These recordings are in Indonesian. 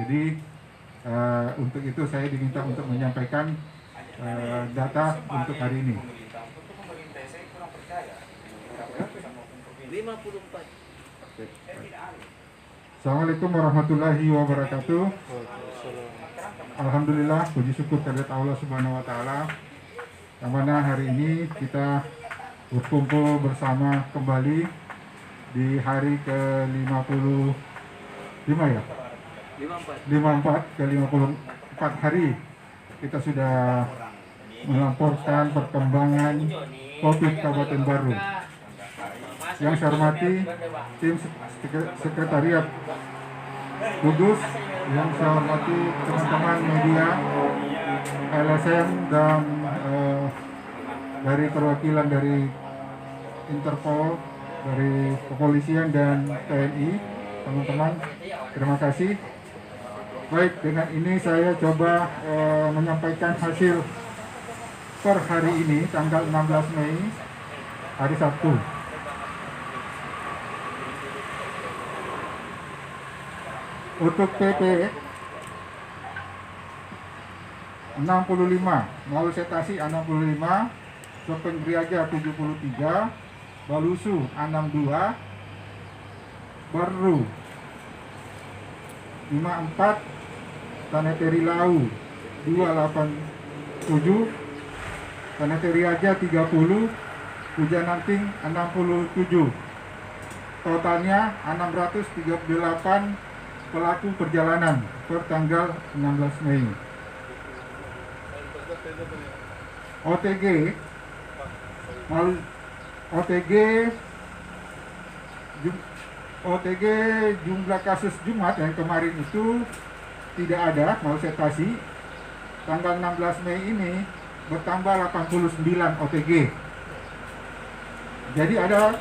Jadi untuk itu saya diminta untuk menyampaikan data untuk hari ini. 54. Assalamualaikum warahmatullahi wabarakatuh. Alhamdulillah, puji syukur kehadirat Allah Subhanahu wa taala. Yang mana hari ini kita berkumpul bersama kembali di hari ke-55 ya? 54 ke-54 hari kita sudah melaporkan perkembangan COVID Kabupaten Baru. Yang saya hormati tim sekretariat gugus, yang saya hormati teman-teman media, LSM dan dari perwakilan dari Interpol, dari kepolisian dan TNI, teman-teman, terima kasih. Baik, dengan ini saya coba menyampaikan hasil per hari ini, tanggal 16 Mei, hari Sabtu. Untuk PP 65, melalui setasi 65, Sopeng Griaja 73, Balusu 62, Baru 54, Taneteri Lau 287, Taneteri Aja 30, Pujananting 67. Totalnya 638 pelaku perjalanan per tanggal 16 Mei. OTG jumlah kasus Jumat yang kemarin itu tidak ada, mau setasi. Tanggal 16 Mei ini bertambah 89 OTG. Jadi ada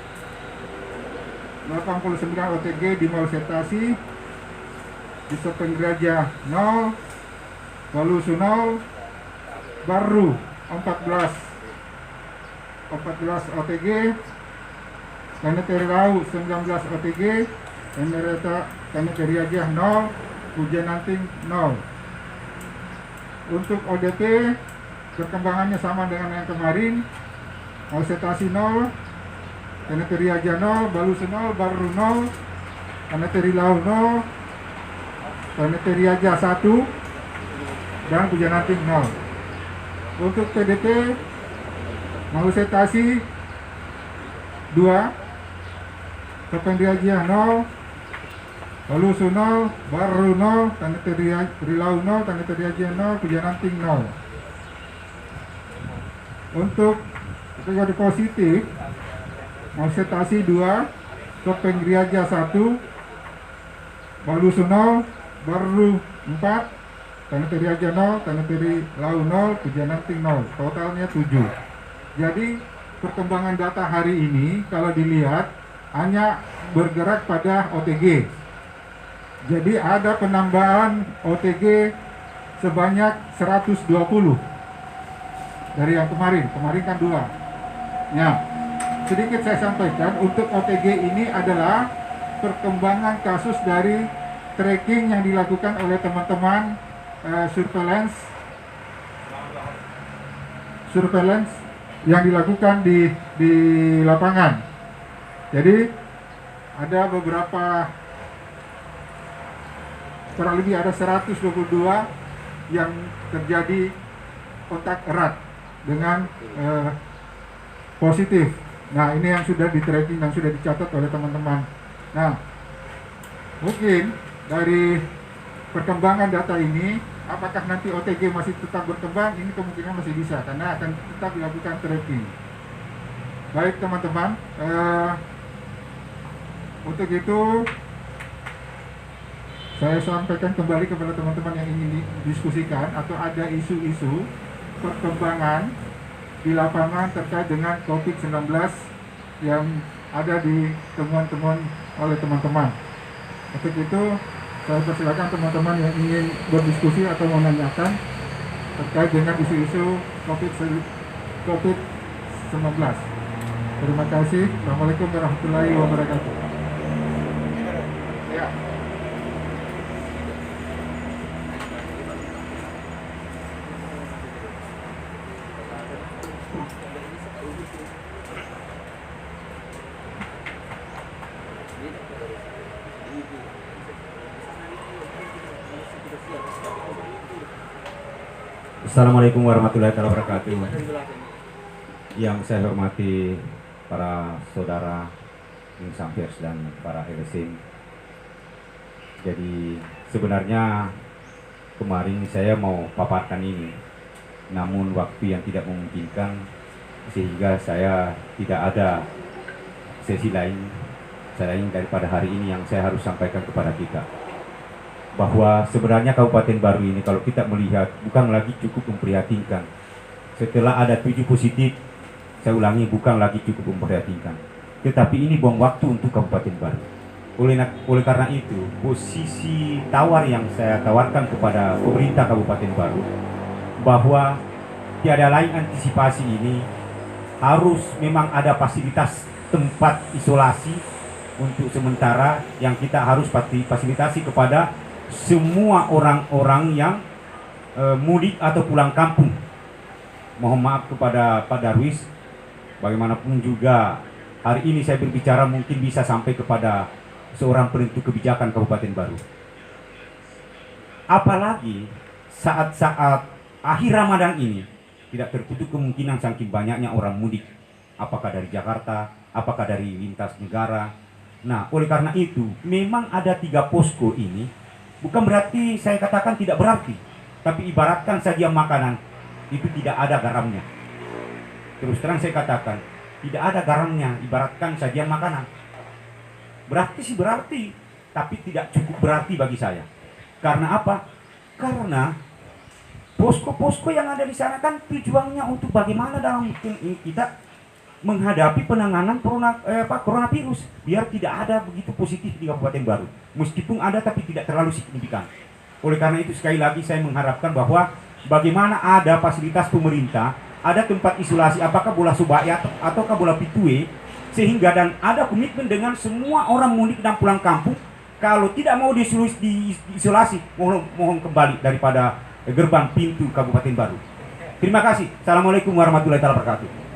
89 OTG di Malsetasi, di Sopeng Griaja 0, Balusu 0, Baru 14 OTG, Taneteri Lau 19 OTG, Taneteri Aja 0, Pujananting 0. Untuk ODP perkembangannya sama dengan yang kemarin, Malsetasi 0, Taneteri Aja 0, Balusu 0, Baru 0, Taneteri Lau 0, Taneteri Aja 1, dan Pujananting 0. Untuk PDP Malsetasi 2, Sopeng Griaja 0, Balusu 0, Baru 0, Taneteri Lau 0, Taneteri Aja 0, Pujananting 0. Untuk kategori positif Malsetasi 2, Sopeng Griaja 1, Balusu 0, Baru 4, Taneteri Aja 0, Taneteri Lau 0, Pujananting 0. Totalnya 7. Jadi perkembangan data hari ini kalau dilihat hanya bergerak pada OTG. Jadi ada penambahan OTG sebanyak 120 dari yang kemarin kan 2. Ya, sedikit saya sampaikan, untuk OTG ini adalah perkembangan kasus dari tracking yang dilakukan oleh teman-teman surveillance yang dilakukan di lapangan. Jadi ada beberapa, kurang lebih ada 122 yang terjadi kontak erat dengan positif. Nah, ini yang sudah di tracking dan sudah dicatat oleh teman-teman. Nah, mungkin dari perkembangan data ini, apakah nanti OTG masih tetap berkembang? Ini kemungkinan masih bisa, karena akan tetap dilakukan tracking. Baik teman-teman, untuk itu saya sampaikan kembali kepada teman-teman yang ingin didiskusikan atau ada isu-isu perkembangan di lapangan terkait dengan COVID-19 yang ada di temuan-temuan oleh teman-teman. Untuk itu saya persilakan teman-teman yang ingin berdiskusi atau menanyakan terkait dengan isu-isu COVID-19. Terima kasih. Assalamualaikum warahmatullahi wabarakatuh. Ya. Assalamualaikum warahmatullahi wabarakatuh. Yang saya hormati para saudara insan pers dan para LSM. Jadi sebenarnya kemarin saya mau paparkan ini, namun waktu yang tidak memungkinkan sehingga saya tidak ada sesi lain selain daripada hari ini yang saya harus sampaikan kepada kita. Bahwa sebenarnya Kabupaten Baru ini kalau kita melihat bukan lagi cukup memprihatinkan. Setelah ada 7 positif, saya ulangi, bukan lagi cukup memprihatinkan. Tetapi ini buang waktu untuk Kabupaten Baru. Oleh karena itu, posisi tawar yang saya tawarkan kepada pemerintah Kabupaten Baru, bahwa tiada lain antisipasi ini, harus memang ada fasilitas tempat isolasi untuk sementara yang kita harus fasilitasi kepada semua orang-orang yang mudik atau pulang kampung. Mohon maaf kepada Pak Darwis, bagaimanapun juga hari ini saya berbicara mungkin bisa sampai kepada seorang penentu kebijakan Kabupaten Baru. Apalagi saat-saat akhir Ramadan ini tidak tertutup kemungkinan saking banyaknya orang mudik, apakah dari Jakarta, apakah dari lintas negara. Nah, oleh karena itu memang ada 3 posko ini. Bukan berarti saya katakan tidak berarti, tapi ibaratkan saja makanan itu tidak ada garamnya. Terus terang saya katakan tidak ada garamnya, ibaratkan saja makanan. Berarti sih berarti, tapi tidak cukup berarti bagi saya. Karena apa? Karena posko-posko yang ada di sana kan tujuannya untuk bagaimana dalam kita menghadapi penanganan coronavirus, biar tidak ada begitu positif di Kabupaten Baru. Meskipun ada tapi tidak terlalu signifikan. Oleh karena itu sekali lagi saya mengharapkan bahwa bagaimana ada fasilitas pemerintah, ada tempat isolasi, apakah bola Subaya ataukah bola Pitue, sehingga dan ada komitmen dengan semua orang mudik dan pulang kampung. Kalau tidak mau diisolasi, mohon kembali daripada gerbang pintu Kabupaten Baru. Terima kasih. Assalamualaikum warahmatullahi wabarakatuh.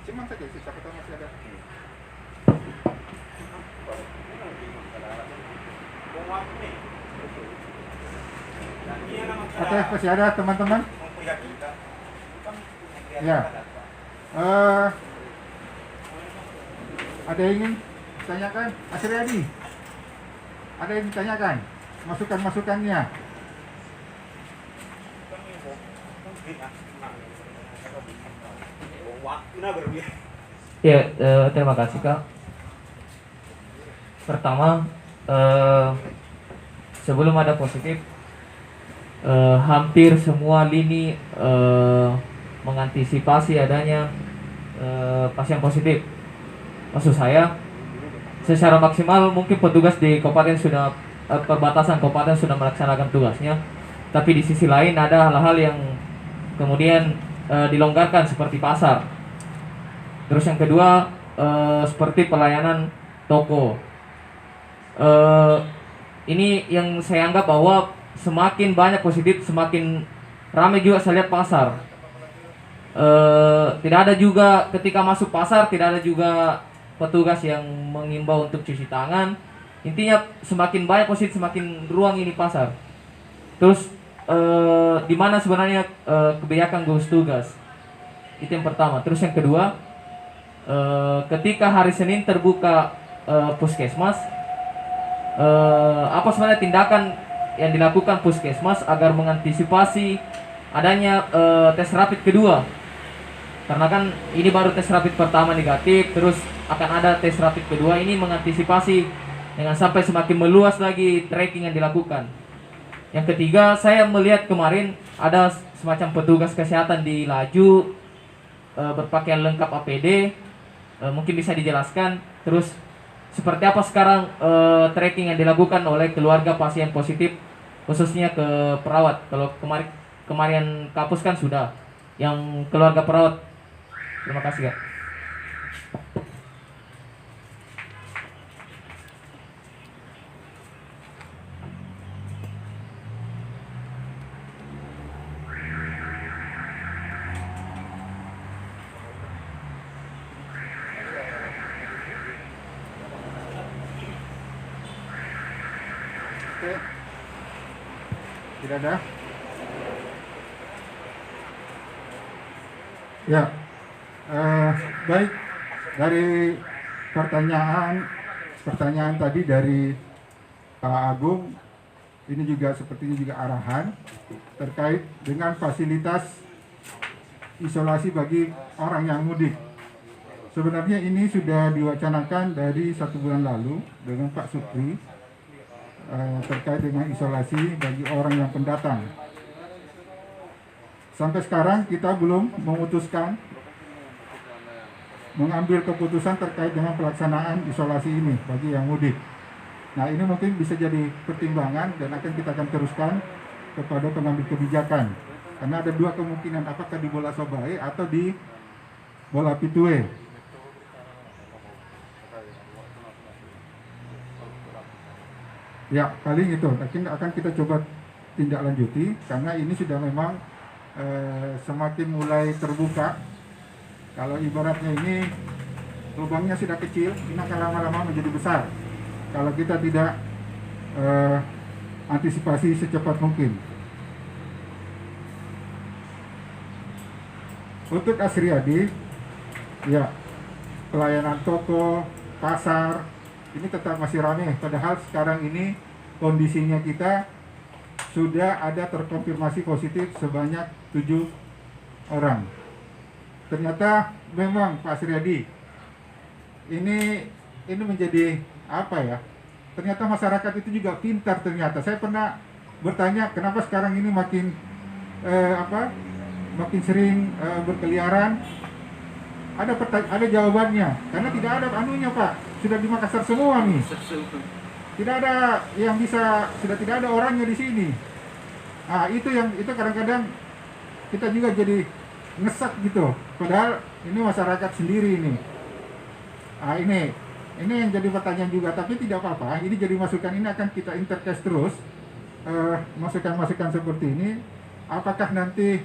Cuman saja sih, siapa tahu masih ada. Oke, masih ada teman-teman? Ya. Ada yang ingin tanyakan? Mas Riyadi? Ada yang ditanyakan? Masukan-masukannya? Ya, terima kasih Kak. Pertama, sebelum ada positif, hampir semua lini mengantisipasi adanya pasien positif. Maksud saya, secara maksimal mungkin petugas di kabupaten sudah perbatasan kabupaten sudah melaksanakan tugasnya, tapi di sisi lain ada hal-hal yang kemudian dilonggarkan seperti pasar. Terus yang kedua seperti pelayanan toko. Ini yang saya anggap bahwa semakin banyak positif, semakin ramai juga saya lihat pasar. Tidak ada juga ketika masuk pasar, tidak ada juga petugas yang mengimbau untuk cuci tangan. Intinya semakin banyak positif, semakin ruang ini pasar. Terus di mana sebenarnya kebijakan gugus tugas? Itu yang pertama. Terus yang kedua, ketika hari Senin terbuka puskesmas, apa sebenarnya tindakan yang dilakukan puskesmas agar mengantisipasi adanya tes rapid kedua? Karena kan ini baru tes rapid pertama negatif, terus akan ada tes rapid kedua. Ini mengantisipasi dengan sampai semakin meluas lagi tracking yang dilakukan. Yang ketiga, saya melihat kemarin ada semacam petugas kesehatan di Laju berpakaian lengkap APD. Mungkin bisa dijelaskan. Terus seperti apa sekarang tracking yang dilakukan oleh keluarga pasien positif, khususnya ke perawat. Kalau kemarin Kapus kan sudah, yang keluarga perawat. Terima kasih Kak. Oke. Tidak ada. Ya, baik, dari pertanyaan tadi dari Pak Agung, ini juga sepertinya juga arahan terkait dengan fasilitas isolasi bagi orang yang mudik. Sebenarnya ini sudah diwacanakan dari 1 bulan lalu dengan Pak Supri terkait dengan isolasi bagi orang yang pendatang. Sampai sekarang kita belum memutuskan mengambil keputusan terkait dengan pelaksanaan isolasi ini bagi yang mudik. Nah, ini mungkin bisa jadi pertimbangan dan kita akan teruskan kepada pengambil kebijakan. Karena ada 2 kemungkinan, apakah di Bola Sobae atau di Bola Pitue. Ya, paling itu akan kita coba tindak lanjuti karena ini sudah memang semakin mulai terbuka. Kalau ibaratnya ini lubangnya sudah kecil, ini akan lama-lama menjadi besar kalau kita tidak antisipasi secepat mungkin. Untuk Asriadi, ya, pelayanan toko, pasar ini tetap masih ramai, padahal sekarang ini kondisinya kita sudah ada terkonfirmasi positif sebanyak 7 orang. Ternyata memang Pak Asriadi ini menjadi apa ya? Ternyata masyarakat itu juga pintar ternyata. Saya pernah bertanya kenapa sekarang ini makin makin sering berkeliaran. Ada jawabannya. Karena tidak ada anunya, Pak. Sudah di Makassar semua nih. Tidak ada yang bisa, sudah tidak ada orangnya di sini. Ah, itu kadang-kadang kita juga jadi ngesak gitu. Padahal ini masyarakat sendiri ini. Ah, ini yang jadi pertanyaan juga, tapi tidak apa-apa. Ini jadi masukan, ini akan kita intercast terus. Masukan-masukan seperti ini. Apakah nanti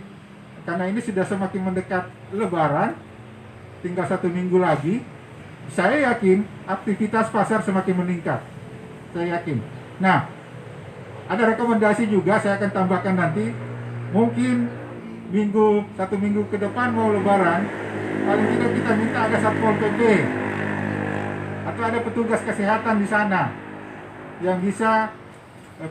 karena ini sudah semakin mendekat Lebaran, tinggal 1 minggu lagi, saya yakin aktivitas pasar semakin meningkat. Saya yakin. Nah, ada rekomendasi juga saya akan tambahkan nanti. Mungkin 1 minggu ke depan mau Lebaran, paling tidak kita minta ada Satpol PP atau ada petugas kesehatan di sana yang bisa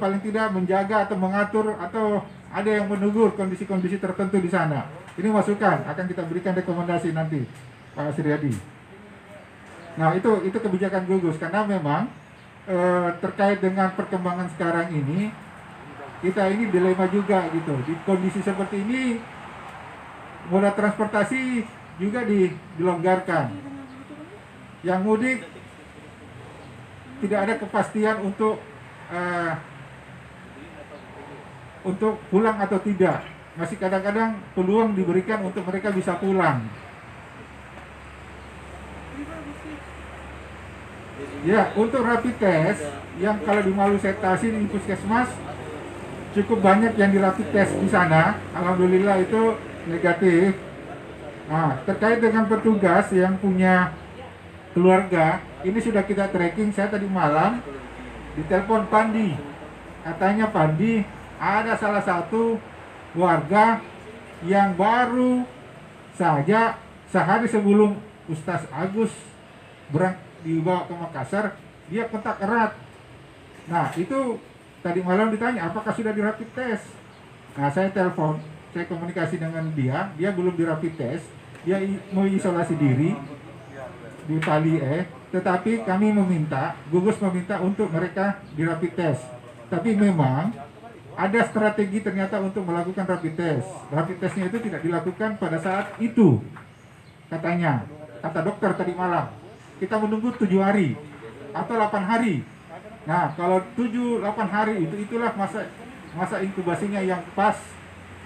paling tidak menjaga atau mengatur atau ada yang menegur kondisi-kondisi tertentu di sana. Ini masukan akan kita berikan rekomendasi nanti, Pak Asriadi. Nah, itu kebijakan gugus karena memang terkait dengan perkembangan sekarang ini, kita ini dilema juga gitu. Di kondisi seperti ini, moda transportasi juga dilonggarkan. Yang mudik tidak ada kepastian untuk pulang atau tidak. Masih kadang-kadang peluang diberikan untuk mereka bisa pulang. Ya, untuk rapid test yang kalau di Malu Setasi di Puskesmas cukup banyak yang di rapid test di sana. Alhamdulillah itu negatif. Nah, terkait dengan petugas yang punya keluarga, ini sudah kita tracking. Saya tadi malam ditelepon Pandi. Katanya Pandi ada salah satu warga yang baru saja sehari sebelum Ustaz Agus dibawa ke Makassar, dia kontak erat. Nah, itu tadi malam ditanya apakah sudah di rapid test. Nah, saya telepon, saya komunikasi dengan dia belum di rapid test, dia mau isolasi diri di Pali tetapi kami gugus meminta untuk mereka di rapid test. Tapi memang ada strategi ternyata untuk melakukan rapid test. Rapid testnya itu tidak dilakukan pada saat itu, katanya, kata dokter tadi malam. Kita menunggu 7 hari atau 8 hari. Nah, kalau 7-8 hari itulah masa inkubasinya yang pas.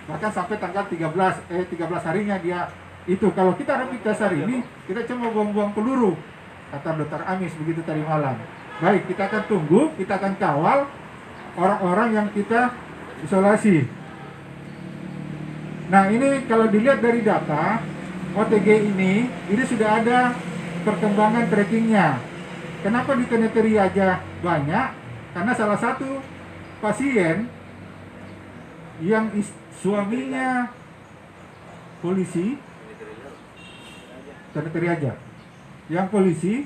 Bahkan sampai tanggal 13 harinya dia itu. Kalau kita rapid test hari ini, kita cuma buang-buang peluru, kata dokter Amis begitu tadi malam. Baik, kita akan tunggu, kita akan kawal orang-orang yang kita isolasi. Nah, ini kalau dilihat dari data OTG ini sudah ada perkembangan trackingnya. Kenapa di Teneteri aja banyak? Karena salah satu pasien yang suaminya polisi, sanitary aja, yang polisi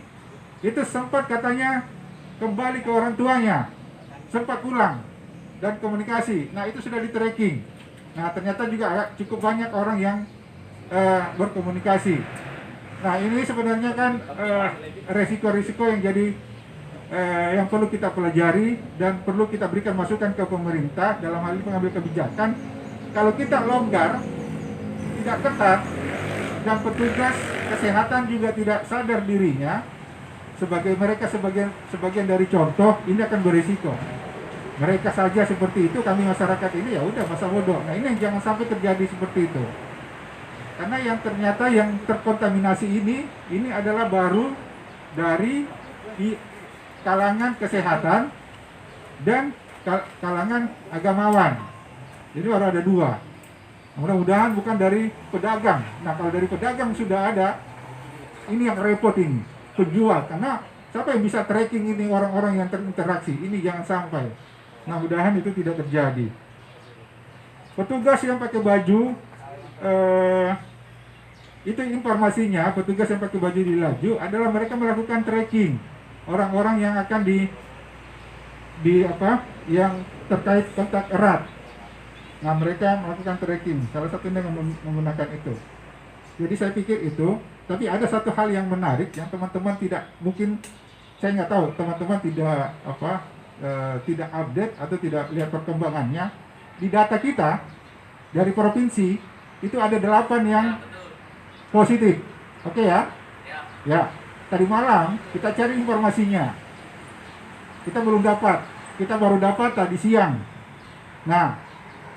itu sempat katanya kembali ke orang tuanya, sempat pulang dan komunikasi. Nah, itu sudah di tracking. Nah, ternyata juga cukup banyak orang yang berkomunikasi. Nah, ini sebenarnya kan resiko-risiko yang jadi yang perlu kita pelajari dan perlu kita berikan masukan ke pemerintah dalam hal ini pengambil kebijakan. Kalau kita longgar, tidak ketat, dan petugas kesehatan juga tidak sadar dirinya sebagai mereka sebagian dari contoh, ini akan berisiko. Mereka saja seperti itu, kami masyarakat ini ya udah masa bodoh. Nah, ini jangan sampai terjadi seperti itu. Karena yang ternyata yang terkontaminasi ini adalah baru dari di kalangan kesehatan dan kalangan agamawan. Jadi baru ada dua. Mudah-mudahan bukan dari pedagang. Nah, kalau dari pedagang sudah ada, ini yang repot ini, penjual. Karena siapa yang bisa tracking ini orang-orang yang terinteraksi? Ini jangan sampai. Nah, mudah-mudahan itu tidak terjadi. Petugas yang pakai baju, itu informasinya, petugas yang pakai baju di laju adalah mereka melakukan tracking orang-orang yang akan yang terkait kontak erat. Nah, mereka melakukan tracking, salah satunya menggunakan itu. Jadi saya pikir itu, tapi ada satu hal yang menarik yang teman-teman tidak, mungkin saya nggak tahu, teman-teman tidak update atau tidak lihat perkembangannya. Di data kita dari provinsi itu ada 8 yang positif. Oke ya? Ya. Tadi malam kita cari informasinya. Kita belum dapat. Kita baru dapat tadi siang. Nah,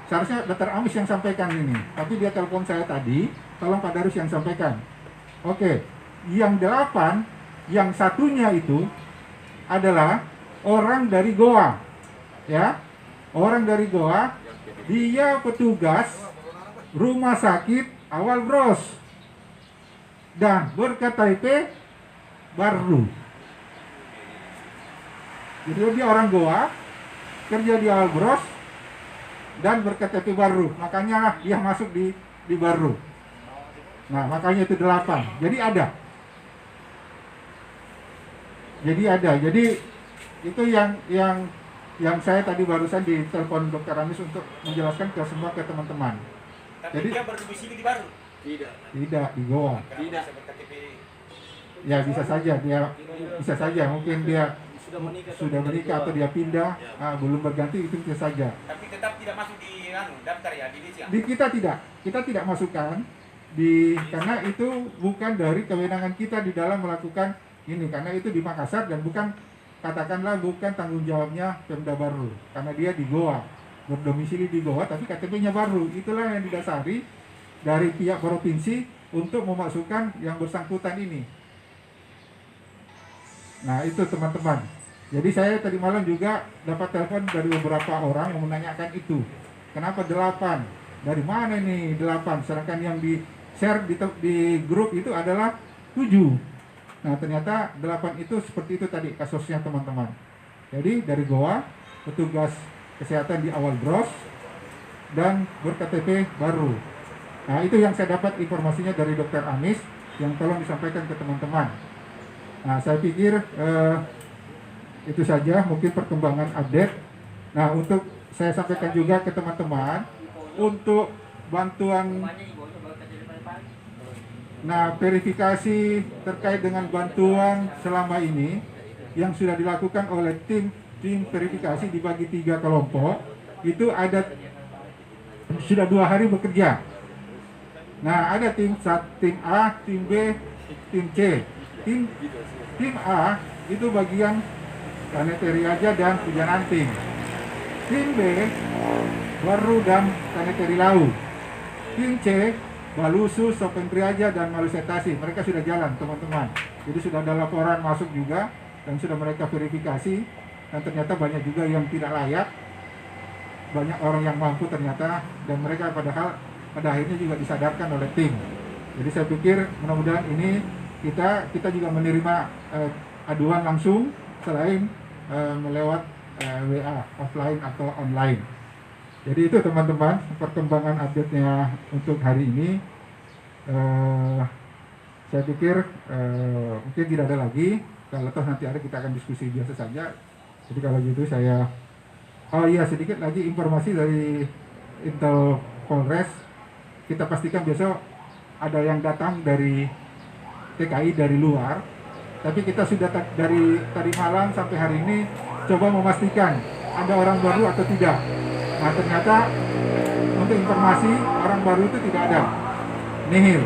seharusnya Dr. Amis yang sampaikan ini, tapi dia telepon saya tadi, tolong Pak Darus yang sampaikan. Oke, yang 8, yang satunya itu adalah orang dari Goa, ya, orang dari Goa, dia petugas rumah sakit Awal Bros dan berKTP baru. Jadi dia orang Goa, kerja di Awal Bros dan berKTP baru, makanya dia masuk di baru. Nah, makanya itu 8. Jadi ada. Jadi itu yang saya tadi barusan ditelepon Dr. Amis untuk menjelaskan ke semua ke teman-teman. Tapi jadi, dia berdomisili di Baru? Tidak, di Goa. Tidak. Ya, bisa saja mungkin dia sudah menikah atau dia pindah, belum berganti, itu bisa saja. Tapi tetap tidak masuk di daftar ya di Indonesia? Kita tidak masukkan karena itu bukan dari kewenangan kita di dalam melakukan ini, karena itu di Makassar dan bukan tanggung jawabnya Pemda Baru, karena dia di Goa, berdomisili di Goa tapi KTP-nya baru. Itulah yang didasari dari pihak provinsi untuk memasukkan yang bersangkutan ini. Nah, itu teman-teman. Jadi saya tadi malam juga dapat telepon dari beberapa orang yang menanyakan itu. Kenapa 8? Dari mana ini 8? Sedangkan yang di-share di grup itu adalah 7. Nah, ternyata 8 itu seperti itu tadi kasusnya teman-teman. Jadi dari Goa, petugas kesehatan di Awal Bros dan berKTP baru. Nah, itu yang saya dapat informasinya dari Dr. Amis, yang tolong disampaikan ke teman-teman. Nah, saya pikir itu saja mungkin perkembangan update. Nah, untuk saya sampaikan juga ke teman-teman untuk bantuan. Nah, verifikasi terkait dengan bantuan selama ini yang sudah dilakukan oleh tim verifikasi dibagi 3 kelompok, itu ada sudah 2 hari bekerja. Nah, ada tim A, tim B, tim C. Tim A itu bagian sanitary aja dan hujan anting. Tim B baru dan sanitary laut. Tim C balusu, sopentri aja dan malusetasi. Mereka sudah jalan teman-teman. Jadi sudah ada laporan masuk juga dan sudah mereka verifikasi, dan ternyata banyak juga yang tidak layak. Banyak orang yang mampu ternyata, dan mereka pada akhirnya juga disadarkan oleh tim. Jadi saya pikir mudah-mudahan ini kita juga menerima aduan langsung selain melewat WA offline atau online. Jadi itu teman-teman perkembangan update-nya untuk hari ini. Saya pikir mungkin tidak ada lagi. Kalau toh nanti ada kita akan diskusi biasa saja. Jadi kalau gitu saya, oh iya sedikit lagi informasi dari Intel Polres. Kita pastikan besok ada yang datang dari TKI dari luar. Tapi kita sudah dari tadi malam sampai hari ini coba memastikan ada orang baru atau tidak. Nah ternyata untuk informasi orang baru itu tidak ada, nihil.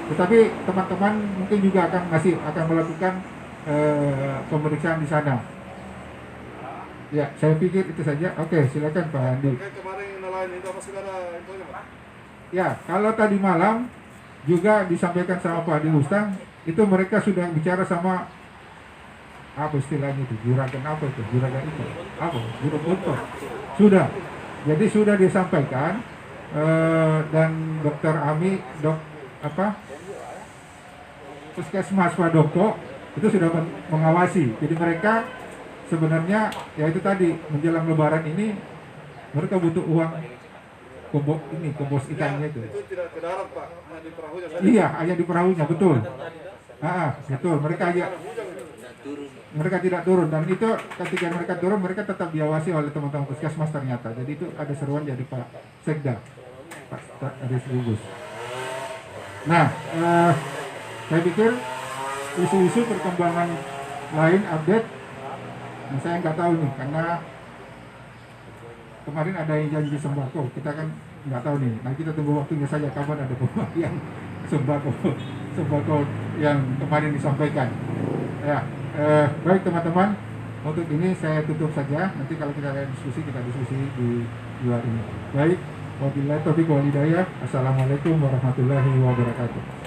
Tetapi teman-teman mungkin juga akan melakukan pemeriksaan di sana. Ya, saya pikir itu saja. Oke, silakan Pak Andi. Kemarin nelayan itu apa saudara infonya Pak? Ya, kalau tadi malam juga disampaikan sama Pak Adi Rustang, itu mereka sudah bicara sama apa istilahnya itu, juragan apa itu, juragan itu, apa, juragan sudah. Jadi sudah disampaikan dan Dokter Ami, Puskesmas Pak Doko itu sudah mengawasi. Jadi mereka sebenarnya ya itu tadi menjelang Lebaran ini mereka butuh uang kebos ikannya itu. Itu tidak ke darat Pak, hanya di perahunya saja. Iya, hanya di perahunya, betul. Betul. Mereka tidak turun dan itu ketika mereka turun mereka tetap diawasi oleh teman-teman puskesmas ternyata. Jadi itu ada seruan dari Pak Sekda, Pak Aris Gugus. Nah, saya pikir isu-isu perkembangan lain update, nah saya nggak tahu nih karena kemarin ada yang janji sembako, kita kan nggak tahu nih. Nah kita tunggu waktunya saja kapan ada pembagian sembako yang kemarin disampaikan. Ya, baik teman-teman, untuk ini saya tutup saja. Nanti kalau kita ada diskusi di luar ini. Baik, wabillahi taufiq wal hidayah. Assalamualaikum warahmatullahi wabarakatuh.